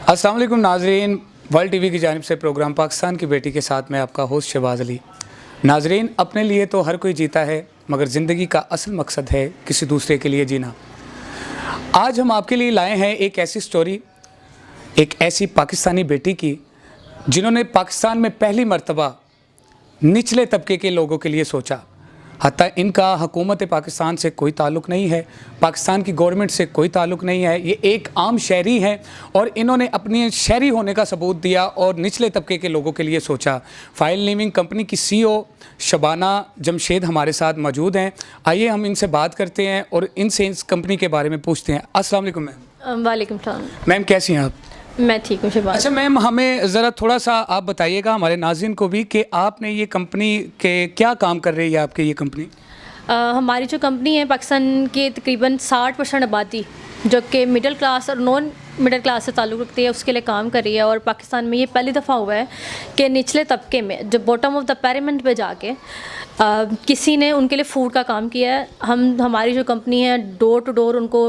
अस्सलाम वालेकुम नाजरीन, वर्ल्ड टीवी की जानिब से प्रोग्राम पाकिस्तान की बेटी के साथ मैं आपका होस्ट शहबाज अली। नाजरीन, अपने लिए तो हर कोई जीता है, मगर ज़िंदगी का असल मकसद है किसी दूसरे के लिए जीना। आज हम आपके लिए लाए हैं एक ऐसी स्टोरी, एक ऐसी पाकिस्तानी बेटी की जिन्होंने पाकिस्तान में पहली मर्तबा निचले तबके के लोगों के लिए सोचा। हत्ता इनका हुकूमत पाकिस्तान से कोई ताल्लुक़ नहीं है, पाकिस्तान की गवर्नमेंट से कोई ताल्लुक़ नहीं है, ये एक आम शहरी हैं और इन्होंने अपने शहरी होने का सबूत दिया और निचले तबके के लोगों के लिए सोचा। फाइल नेमिंग कंपनी की CEO शबाना जमशेद हमारे साथ मौजूद हैं। आइए हम इनसे बात करते हैं और इनसे इस कंपनी के बारे में पूछते हैं। अस्सलाम वालेकुम मैम। वालेकुम सलाम। मैम कैसी हैं आप? मैं ठीक हूँ शहबाज। अच्छा मैम, हमें ज़रा थोड़ा सा आप बताइएगा हमारे नाज़रीन को भी कि आपने ये कंपनी के क्या काम कर रही है आपकी ये कंपनी? हमारी जो कंपनी है पाकिस्तान के तकरीबन 60% आबादी जो कि मिडिल क्लास और नॉन मिडिल क्लास से ताल्लुक़ रखती है उसके लिए काम कर रही है। और पाकिस्तान में ये पहली दफ़ा हुआ है कि निचले तबके में जो बॉटम ऑफ द पिरामिड पे जाके किसी ने उनके लिए फ़ूड का काम किया है। हमारी जो कंपनी है डोर टू डोर उनको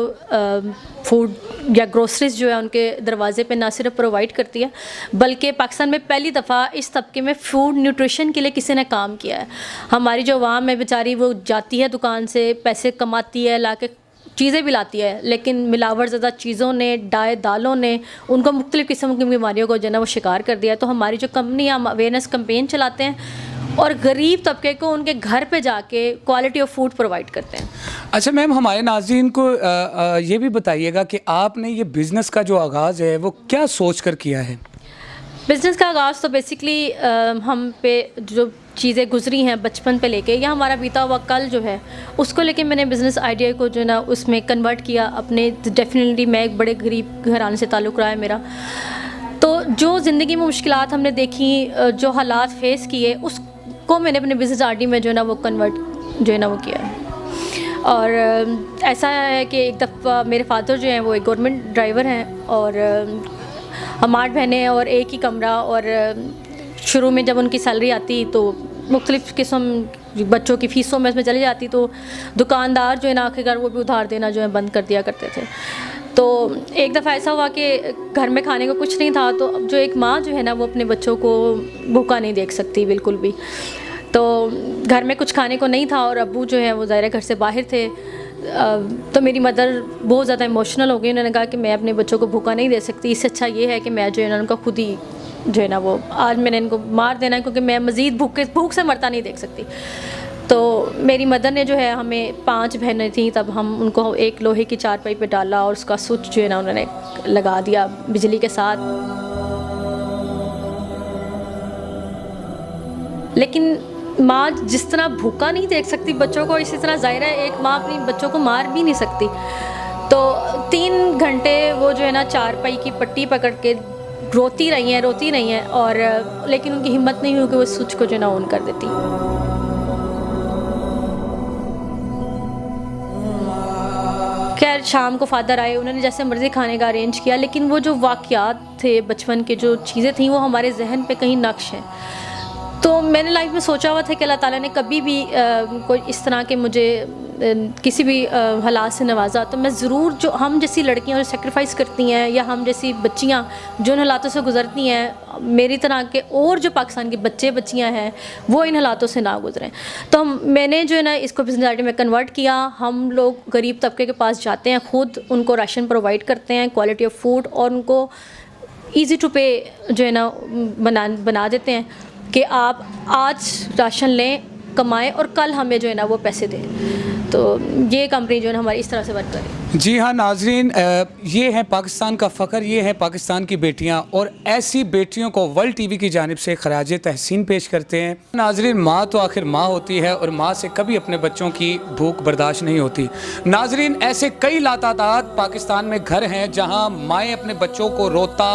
फ़ूड या ग्रोसरीज जो है उनके दरवाज़े पे ना सिर्फ प्रोवाइड करती है बल्कि पाकिस्तान में पहली दफ़ा इस तबके में फ़ूड न्यूट्रिशन के लिए किसी ने काम किया है। हमारी जो अवाम है बेचारी वो जाती है दुकान से, पैसे कमाती है, ला के चीज़ें भी लाती है, लेकिन मिलावट ज़्यादा चीज़ों ने, दालों ने उनको मुख्तलिफ़ किस्म की बीमारियों को जो है ना वो शिकार कर दिया है। तो हमारी जो कंपनी है, हम अवेयरनेस कैंपेन चलाते हैं और गरीब तबके को उनके घर पे जाके क्वालिटी ऑफ फूड प्रोवाइड करते हैं। अच्छा मैम, हमारे नाज़रीन को ये भी बताइएगा कि आपने ये बिज़नेस का जो आगाज़ है वो क्या सोच कर किया है? बिज़नेस का आगाज़ तो बेसिकली हम पे जो चीज़ें गुजरी हैं बचपन पे लेके या हमारा बीता हुआ कल जो है उसको लेके मैंने बिज़नेस आइडिया को जो है ना उसमें कन्वर्ट किया अपने। डेफिनेटली मैं एक बड़े गरीब घराने से ताल्लुक़ रहा है मेरा, तो जो ज़िंदगी में मुश्किलात हमने देखी, जो हालात फेस किए, उसको मैंने अपने बिज़नेस आइडिया में जो है ना वो कन्वर्ट जो है ना वो किया। और ऐसा है कि एक दफ़ा मेरे फादर जो हैं वो एक गवर्नमेंट ड्राइवर हैं और हम 8 बहनें और एक ही कमरा। और शुरू में जब उनकी सैलरी आती तो मुख्तलिफ़ किस्म बच्चों की फ़ीसों में उसमें चली जाती, तो दुकानदार जो है ना आखिरकार वो भी उधार देना जो है बंद कर दिया करते थे। तो एक दफ़ा ऐसा हुआ कि घर में खाने को कुछ नहीं था, तो जो एक माँ जो है ना वो अपने बच्चों को भूखा नहीं देख सकती बिल्कुल भी। तो घर में कुछ खाने को नहीं था और अब्बू जो है वो ज़ाहिर घर से बाहर थे। तो मेरी मदर बहुत ज़्यादा इमोशनल हो गई। उन्होंने कहा कि मैं अपने बच्चों को भूखा नहीं दे सकती, इससे अच्छा ये है कि मैं जो है ना उनका खुद ही जो है ना वो आज मैंने इनको मार देना है क्योंकि मैं मज़ीद भूख से मरता नहीं देख सकती। तो मेरी मदर ने जो है, हमें 5 बहनें थीं तब, हम उनको एक लोहे की चारपाई पे डाला और उसका स्विच जो है ना उन्होंने लगा दिया बिजली के साथ। लेकिन माँ जिस तरह भूखा नहीं देख सकती बच्चों को, इसी तरह ज़ाहिर है एक माँ अपनी बच्चों को मार भी नहीं सकती। तो 3 घंटे वो जो है ना चारपाई की पट्टी पकड़ के रोती रही हैं और लेकिन उनकी हिम्मत नहीं हुई कि वो स्विच को जो है ना ऑन कर देती। खैर शाम को फादर आए, उन्होंने जैसे मर्ज़ी खाने का अरेंज किया, लेकिन वो जो वाक़यात थे बचपन के, जो चीज़ें थीं वो हमारे जहन पे कहीं नक्श हैं। तो मैंने लाइफ में सोचा हुआ था कि अल्लाह ताला ने कभी भी कोई इस तरह के मुझे किसी भी हालात से नवाजा तो मैं ज़रूर, जो हम जैसी लड़कियां जो सेक्रीफाइस करती हैं या हम जैसी बच्चियां जो इन हालातों से गुजरती हैं, मेरी तरह के और जो पाकिस्तान के बच्चे बच्चियां हैं वो इन हालातों से ना गुजरें। तो मैंने जो है ना इसको बिज़नेस आइडिया में कन्वर्ट किया। हम लोग गरीब तबके के पास जाते हैं, ख़ुद उनको राशन प्रोवाइड करते हैं, क्वालिटी ऑफ फूड, और उनको ईज़ी टू पे जो है ना बना देते हैं कि आप आज राशन लें, कमाएं और कल हमें जो है ना वो पैसे दें। तो ये कंपनी जो है हमारी इस तरह से वर्क करें। जी हाँ नाजरीन, ये है पाकिस्तान का फ़ख्र, ये है पाकिस्तान की बेटियाँ, और ऐसी बेटियों को वर्ल्ड टीवी की जानिब से खराज तहसीन पेश करते हैं। नाजरीन, माँ तो आखिर माँ होती है और माँ से कभी अपने बच्चों की भूख बर्दाश्त नहीं होती। नाजरीन, ऐसे कई लातादाद पाकिस्तान में घर हैं जहाँ माएँ अपने बच्चों को रोता,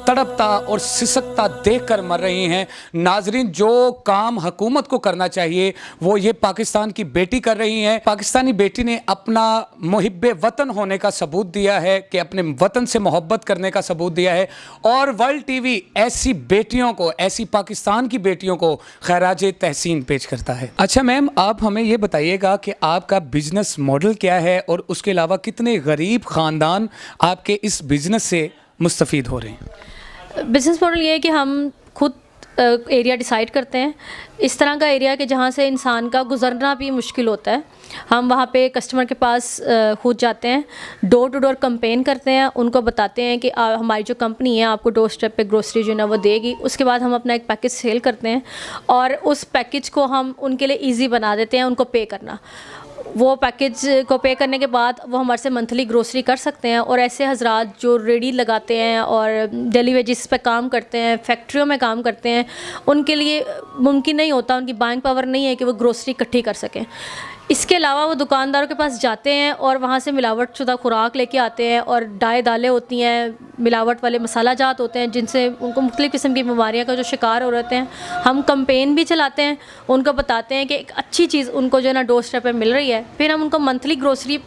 तड़पता और सिसकता देखकर मर रही हैं। नाजरीन, जो काम हुकूमत को करना चाहिए वो ये पाकिस्तान की बेटी कर रही हैं। पाकिस्तानी बेटी ने अपना मुहिब्बे वतन होने का सबूत दिया है कि अपने वतन से मोहब्बत करने का सबूत दिया है, और वर्ल्ड टीवी ऐसी बेटियों को, ऐसी पाकिस्तान की बेटियों को खैराज तहसीन पेश करता है। अच्छा मैम, आप हमें ये बताइएगा कि आपका बिजनेस मॉडल क्या है और उसके अलावा कितने गरीब ख़ानदान आपके इस बिज़नेस से मुस्तफ़ीद हो रहे हैं? बिज़नेस मॉडल ये है कि हम खुद एरिया डिसाइड करते हैं, इस तरह का एरिया कि जहाँ से इंसान का गुजरना भी मुश्किल होता है। हम वहाँ पे कस्टमर के पास खुद जाते हैं, डोर टू डोर कंपेन करते हैं, उनको बताते हैं कि हमारी जो कंपनी है आपको डोर स्टेप पे ग्रोसरी जो है ना वो देगी। उसके बाद हम अपना एक पैकेज सेल करते हैं और उस पैकेज को हम उनके लिए ईजी बना देते हैं उनको पे करना। वो पैकेज को पे करने के बाद वो हमारे से मंथली ग्रोसरी कर सकते हैं। और ऐसे हजरात जो रेडी लगाते हैं और डेली वेजिस पे काम करते हैं, फैक्ट्रियों में काम करते हैं, उनके लिए मुमकिन नहीं होता, उनकी बाइंग पावर नहीं है कि वो ग्रोसरी इकट्ठी कर सकें। इसके अलावा वो दुकानदारों के पास जाते हैं और वहाँ से मिलावटशुदा खुराक लेके आते हैं और दालें होती हैं, मिलावट वाले मसाला जात होते हैं जिनसे उनको मुख्तलिफ़ किस्म की बीमारियाँ का जो शिकार हो रहते हैं। हम कंपेन भी चलाते हैं, उनको बताते हैं कि एक अच्छी चीज़ उनको जो है ना डोर स्टेप पे मिल रही है। फिर हम उनको मंथली ग्रोसरी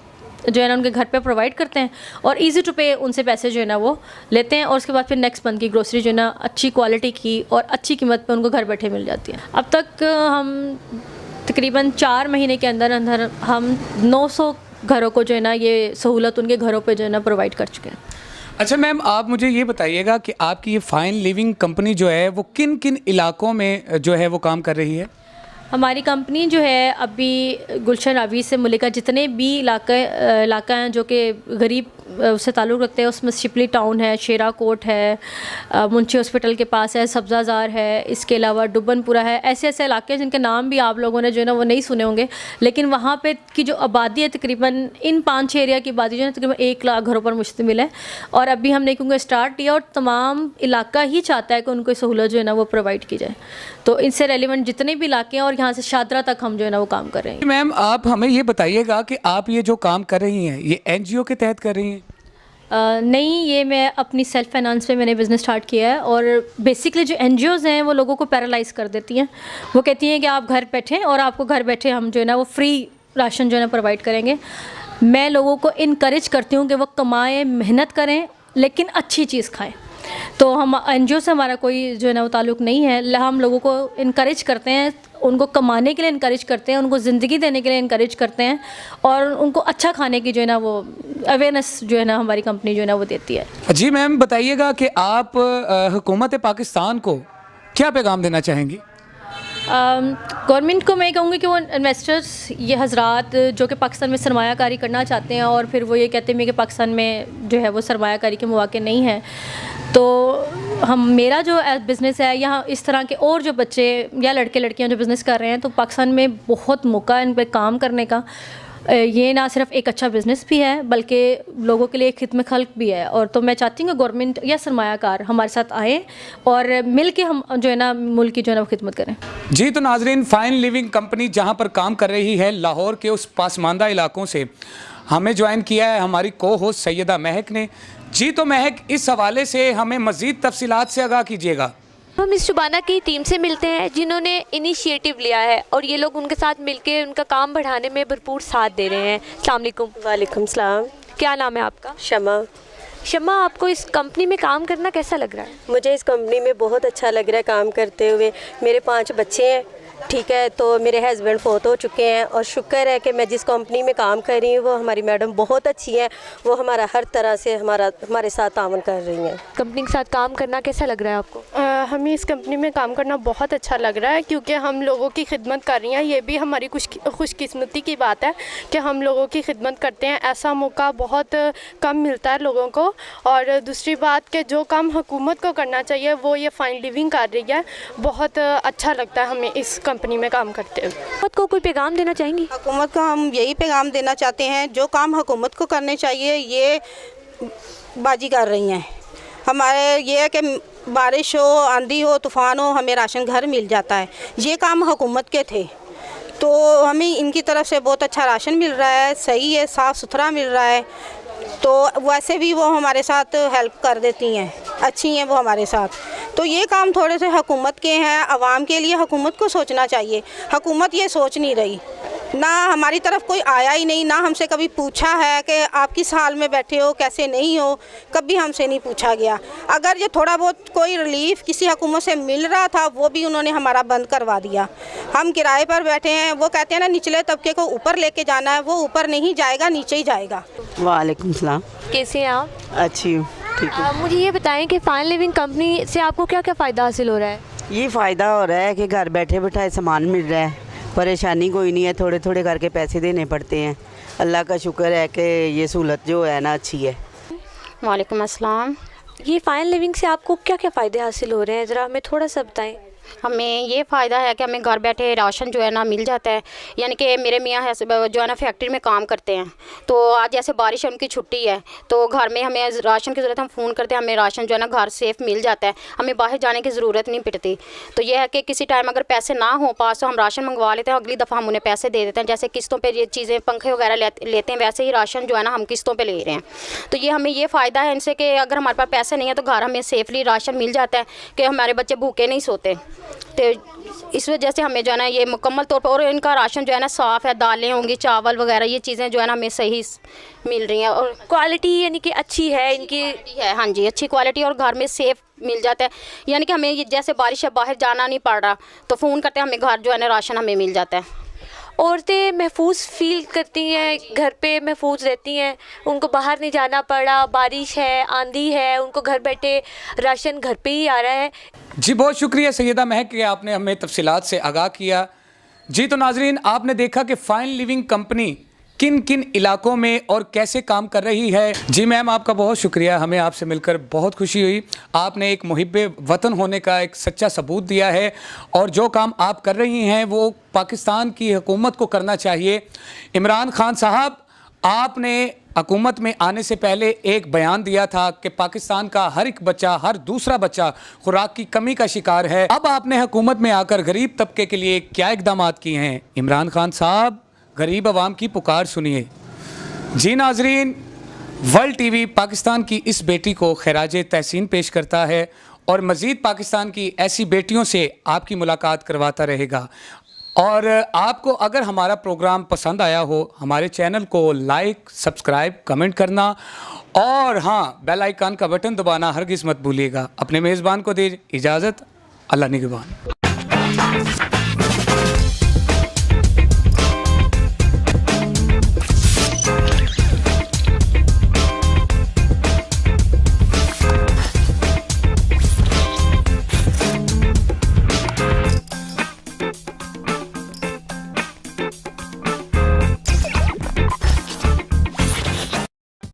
जो है ना उनके घर पे प्रोवाइड करते हैं और इजी टू पे उनसे पैसे जो है ना वो लेते हैं। और उसके बाद फिर नेक्स्ट मंथ की ग्रोसरी जो है ना अच्छी क्वालिटी की और अच्छी कीमत पे उनको घर बैठे मिल जाती है। अब तक हम तकरीबन 4 महीने के अंदर अंदर हम 900 घरों को जो है ना ये सहूलत उनके घरों पे जो है ना प्रोवाइड कर चुके हैं। अच्छा मैम, आप मुझे ये बताइएगा कि आपकी ये फाइन लिविंग कंपनी जो है वो किन किन इलाकों में जो है वो काम कर रही है? हमारी कंपनी जो है अभी गुलशन अभी से मुल्का जितने भी इलाका हैं जो कि गरीब उससे ताल्लुक़ रखते हैं, उसमें शिपली टाउन है, शेरा कोट है, मुंशी हॉस्पिटल के पास है, सब्ज़ाज़ार है, इसके अलावा डुबनपुरा है। ऐसे ऐसे इलाके हैं जिनके नाम भी आप लोगों ने जो है ना वो नहीं सुने होंगे, लेकिन वहाँ पे की जो आबादी है तकरीबन इन 5-6 एरिया की आबादी जो है तकरीबन 1 लाख घरों पर मुश्तमिल है। और अभी हमने क्योंकि स्टार्ट किया और तमाम इलाका ही चाहता है कि उनको सहूलत जो है ना वो प्रोवाइड की जाए। तो इनसे रेलिवेंट जितने भी इलाके हैं और यहाँ से शादरा तक हम जो है ना वो काम कर रहे हैं। मैम, आप हमें ये बताइएगा कि आप ये जो काम कर रही हैं ये NGO के तहत कर रही हैं? नहीं, ये मैं अपनी सेल्फ फाइनेंस पे मैंने बिज़नेस स्टार्ट किया है। और बेसिकली जो NGOs हैं वो लोगों को पैरालाइज़ कर देती हैं। वो कहती हैं कि आप घर बैठें और आपको घर बैठे हम जो है ना वो फ्री राशन जो है ना प्रोवाइड करेंगे। मैं लोगों को इनकरेज करती हूँ कि वो कमाएं, मेहनत करें, लेकिन अच्छी चीज़ खाएं। तो हम NGO से हमारा कोई जो है ना वो ताल्लुक़ नहीं है। हम लोगों को इनकरेज करते हैं, उनको कमाने के लिए इनकरेज करते हैं, उनको ज़िंदगी देने के लिए इनकरेज करते हैं और उनको अच्छा खाने की जो है ना वो अवेयरनेस जो है ना हमारी कंपनी जो है ना वो देती है। जी मैम, बताइएगा कि आप हुकूमत पाकिस्तान को क्या पैगाम देना चाहेंगी? गवर्नमेंट को मैं कहूँगी कि वो इन्वेस्टर्स, ये हजरात जो कि पाकिस्तान में सरमायाकारी करना चाहते हैं और फिर वो ये कहते हैं कि पाकिस्तान में जो है वो सरमायाकारी के मौके नहीं हैं, तो मेरा जो बिज़नेस है यहाँ इस तरह के और जो बच्चे या लड़के लड़कियाँ जो बिज़नेस कर रहे हैं, तो पाकिस्तान में बहुत मौका है इन पर काम करने का। ये ना सिर्फ एक अच्छा बिज़नेस भी है बल्कि लोगों के लिए एक खिदमत खल्क भी है। और तो मैं चाहती हूँ कि गवर्नमेंट या सरमायाकार हमारे साथ आए और मिल के हम जो है ना मुल्क की जो है ना वो खिदमत करें। जी तो नाजरीन, फाइन लिविंग कंपनी जहाँ पर काम कर रही है लाहौर के उस पासमानदा इलाकों से हमें ज्वाइन किया है हमारी को होस्ट सैयदा महक ने। जी तो महक, इस हवाले से हमें मज़ीद तफसीलात से आगाह कीजिएगा। हम इस शुबाना की टीम से मिलते हैं जिन्होंने इनिशिएटिव लिया है और ये लोग उनके साथ मिलके उनका काम बढ़ाने में भरपूर साथ दे रहे हैं। अस्सलाम वालेकुम। वालेकुम सलाम। क्या नाम है आपका? शमा। शमा, आपको इस कंपनी में काम करना कैसा लग रहा है? मुझे इस कंपनी में बहुत अच्छा लग रहा है काम करते हुए। मेरे 5 बच्चे हैं, ठीक है, तो मेरे हस्बैंड फोत हो चुके हैं और शुक्र है कि मैं जिस कंपनी में काम कर रही हूँ वो हमारी मैडम बहुत अच्छी है, वो हमारा हर तरह से हमारे साथ तावन कर रही हैं। कंपनी के साथ काम करना कैसा लग रहा है आपको? हमें इस कंपनी में काम करना बहुत अच्छा लग रहा है क्योंकि हम लोगों की खिदमत कर रही हैं। ये भी हमारी खुशकिस्मती की बात है कि हम लोगों की खिदमत करते हैं। ऐसा मौका बहुत कम मिलता है लोगों को। और दूसरी बात कि जो काम हुकूमत को करना चाहिए वो ये फाइन लिविंग कर रही है। बहुत अच्छा लगता है हमें इस कंपनी में काम करते हुए। हुकूमत को कोई पैगाम देना चाहेंगी? हुकूमत को हम यही पैगाम देना चाहते हैं, जो काम हुकूमत को करने चाहिए ये बाजी कर रही हैं। हमारे ये है कि बारिश हो, आंधी हो, तूफ़ान हो, हमें राशन घर मिल जाता है। ये काम हुकूमत के थे, तो हमें इनकी तरफ से बहुत अच्छा राशन मिल रहा है, सही है, साफ़ सुथरा मिल रहा है। तो वैसे भी वो हमारे साथ हेल्प कर देती हैं, अच्छी हैं वो हमारे साथ। तो ये काम थोड़े से हुकूमत के हैं, आवाम के लिए हुकूमत को सोचना चाहिए। हुकूमत ये सोच नहीं रही, ना हमारी तरफ कोई आया ही नहीं, ना हमसे कभी पूछा है कि आप किस हाल में बैठे हो, कैसे नहीं हो, कभी हमसे नहीं पूछा गया। अगर ये थोड़ा बहुत कोई रिलीफ किसी हुकूमत से मिल रहा था वो भी उन्होंने हमारा बंद करवा दिया। हम किराए पर बैठे हैं, वो कहते हैं ना निचले तबके को ऊपर लेके जाना है, वो ऊपर नहीं जाएगा, नीचे ही जाएगा। वालेकुम सलाम। कैसे हैं आप? अच्छी हूँ। मुझे ये बताएं कि फाइन लिविंग कंपनी से आपको क्या क्या फ़ायदा हासिल हो रहा है? ये फ़ायदा हो रहा है कि घर बैठे बैठाए सामान मिल रहा है, परेशानी कोई नहीं है, थोड़े थोड़े करके पैसे देने पड़ते हैं। अल्लाह का शुक्र है कि ये सहूलत जो है ना अच्छी है। वालेकुम अस्सलाम। ये फाइन लिविंग से आपको क्या क्या फ़ायदे हासिल हो रहे हैं, ज़रा हमें थोड़ा सा बताएं। हमें ये फ़ायदा है कि हमें घर बैठे राशन जो है ना मिल जाता है। यानी कि मेरे मियाँ है जो है ना फैक्ट्री में काम करते हैं, तो आज जैसे बारिश है, उनकी छुट्टी है, तो घर में हमें राशन की ज़रूरत, हम फ़ोन करते हैं, हमें राशन जो है ना घर सेफ मिल जाता है, हमें बाहर जाने की ज़रूरत नहीं पड़ती। तो ये है कि किसी टाइम अगर पैसे ना हो पास तो हम राशन मंगवा लेते हैं, अगली दफ़ा हम उन्हें पैसे दे देते हैं। जैसे किस्तों पर ये चीज़ें पंखे वगैरह लेते हैं, वैसे ही राशन जो है ना हम किस्तों पर ले रहे हैं। तो ये हमें ये फ़ायदा है इनसे कि अगर हमारे पास पैसे नहीं है तो घर हमें सेफली राशन मिल जाता है कि हमारे बच्चे भूखे नहीं सोते। तो इस वजह से हमें जो है ना ये मुकम्मल तौर पर, और इनका राशन जो है ना साफ़ है, दालें होंगी, चावल वगैरह, ये चीज़ें जो है ना हमें सही मिल रही हैं और क्वालिटी यानी कि अच्छी है इनकी है। हाँ जी, अच्छी क्वालिटी और घर में सेफ मिल जाता है। यानी कि हमें ये जैसे बारिश है बाहर जाना नहीं पड़ रहा, तो फ़ोन करते हैं, हमें घर जो है ना राशन हमें मिल जाता है। औरतें महफूज फील करती हैं, घर पे महफूज रहती हैं, उनको बाहर नहीं जाना पड़ा, बारिश है, आंधी है, उनको घर बैठे राशन घर पे ही आ रहा है। जी बहुत शुक्रिया सैयदा महक कि आपने हमें तफसीलात से आगाह किया। जी तो नाजरीन, आपने देखा कि फाइन लिविंग कंपनी किन किन इलाकों में और कैसे काम कर रही है। जी मैम, आपका बहुत शुक्रिया, हमें आपसे मिलकर बहुत खुशी हुई। आपने एक मुहिब्बे वतन होने का एक सच्चा सबूत दिया है और जो काम आप कर रही हैं वो पाकिस्तान की हुकूमत को करना चाहिए। इमरान खान साहब, आपने हुकूमत में आने से पहले एक बयान दिया था कि पाकिस्तान का हर एक बच्चा, हर दूसरा बच्चा खुराक की कमी का शिकार है। अब आपने हुकूमत में आकर गरीब तबके के लिए क्या इकदाम किए हैं? इमरान खान साहब, गरीब आवाम की पुकार सुनिए। जी नाजरीन, वर्ल्ड टीवी पाकिस्तान की इस बेटी को खैराज तहसीन पेश करता है और मज़ीद पाकिस्तान की ऐसी बेटियों से आपकी मुलाकात करवाता रहेगा। और आपको अगर हमारा प्रोग्राम पसंद आया हो, हमारे चैनल को लाइक, सब्सक्राइब, कमेंट करना और हाँ, बेल आइकन का बटन दबाना हरगिज़ मत भूलिएगा। अपने मेज़बान को दे इजाज़त। अल्लाह निगहबान।